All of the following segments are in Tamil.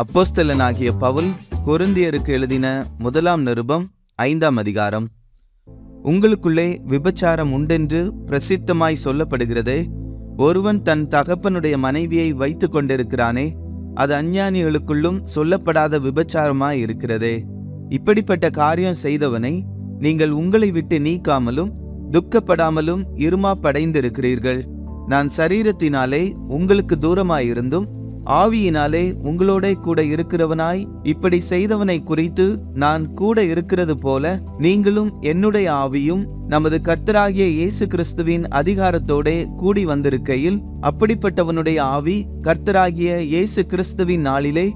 அப்போஸ்தலனாகிய பவுல் கொரிந்தியருக்கு எழுதின முதலாம் நிருபம் 5ஆம் அதிகாரம். உங்களுக்குள்ளே விபச்சாரம் உண்டென்று பிரசித்தமாய் சொல்லப்படுகிறதே, ஒருவன் தன் தகப்பனுடைய மனைவியை வைத்து கொண்டிருக்கிறானே, அது அஞ்ஞானிகளுக்குள்ளும் சொல்லப்படாத விபச்சாரமாய் இருக்கிறதே. இப்படிப்பட்ட காரியம் செய்தவனை நீங்கள் உங்களை விட்டு நீக்காமலும் துக்கப்படாமலும் இருமாப்படைந்திருக்கிறீர்கள். நான் சரீரத்தினாலே உங்களுக்கு தூரமாயிருந்தும் ஆவியினாலே உங்களோட கூட இருக்கிறவனாய் இப்படி செய்தவனை குறித்து நான் கூட இருக்கிறது போல நீங்களும் என்னுடைய ஆவியும் நமது கர்த்தராகிய இயேசு கிறிஸ்துவின் அதிகாரத்தோட கூடி வந்திருக்கையில், அப்படிப்பட்டவனுடைய ஆவி கர்த்தராகிய இயேசு கிறிஸ்துவின் நாளிலே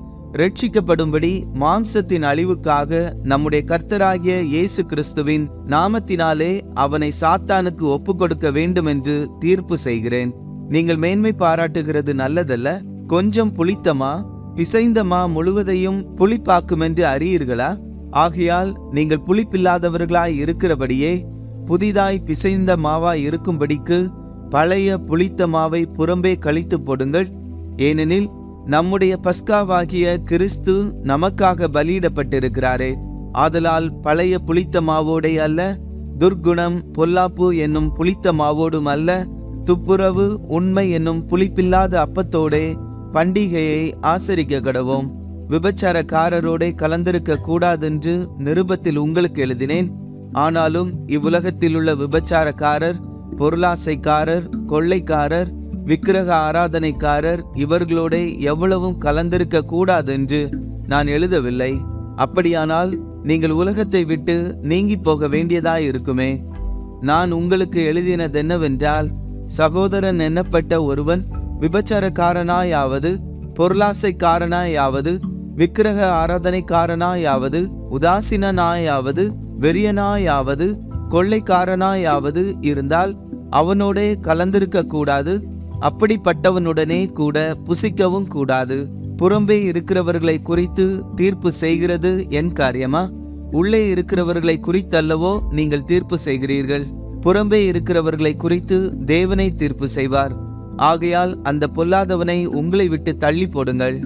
ரட்சிக்கப்படும்படி மாம்சத்தின் அழிவுக்காக நம்முடைய கர்த்தராகிய இயேசு கிறிஸ்துவின் நாமத்தினாலே அவனை சாத்தானுக்கு ஒப்பு கொடுக்க வேண்டும் என்று தீர்ப்பு செய்கிறேன். நீங்கள் மேன்மை பாராட்டுகிறது நல்லதல்ல. கொஞ்சம் புளித்தமா பிசைந்தமா முழுவதையும் புளிப்பாக்கும் என்று அறியீர்களா? ஆகையால் நீங்கள் புளிப்பில்லாதவர்களாய் இருக்கிறபடியே புதிதாய் பிசைந்த மாவாய் இருக்கும்படிக்கு பழைய புளித்த மாவை புறம்பே கழித்து போடுங்கள். ஏனெனில் நம்முடைய பஸ்காவாகிய கிறிஸ்து நமக்காக பலியிடப்பட்டிருக்கிறாரே. ஆதலால் பழைய புளித்த மாவோடே அல்ல, துர்க்குணம் பொல்லாப்பு என்னும் புளித்த மாவோடும் அல்ல, துப்புரவு உண்மை என்னும் புளிப்பில்லாத அப்பத்தோடே பண்டிகையை ஆசரிக்க கடவோம். விபச்சாரக்காரரோட கலந்திருக்க கூடாதென்று நிருபத்தில் உங்களுக்கு எழுதினேன். ஆனாலும் இவ்வுலகத்தில் உள்ள விபச்சாரக்காரர், பொருளாசைக்காரர், கொள்ளைக்காரர், விக்கிரக ஆராதனைக்காரர் இவர்களோட எவ்வளவும் கலந்திருக்க கூடாதென்று நான் எழுதவில்லை. அப்படியானால் நீங்கள் உலகத்தை விட்டு நீங்கி போக வேண்டியதாய் இருக்குமே. நான் உங்களுக்கு எழுதினதென்னவென்றால், சகோதரன் எண்ணப்பட்ட ஒருவன் விபச்சாரக்காரனாயாவது, பொருளாசைக்காரனாயாவது, விக்கிரக ஆராதனைக்காரனாயாவது, உதாசீனாயாவது, வெறியனாயாவது, கொள்ளைக்காரனாயாவது இருந்தால் அவனோடே கலந்திருக்க கூடாது. அப்படிப்பட்டவனுடனே கூட புசிக்கவும் கூடாது. புறம்பே இருக்கிறவர்களை குறித்து தீர்ப்பு செய்கிறது என் காரியமா? உள்ளே இருக்கிறவர்களை குறித்தல்லவோ நீங்கள் தீர்ப்பு செய்கிறீர்கள். புறம்பே இருக்கிறவர்களை குறித்து தேவனை தீர்ப்பு செய்வார். ஆகையால் அந்த பொல்லாதவனை உங்களை விட்டு தள்ளி போடுங்கள்.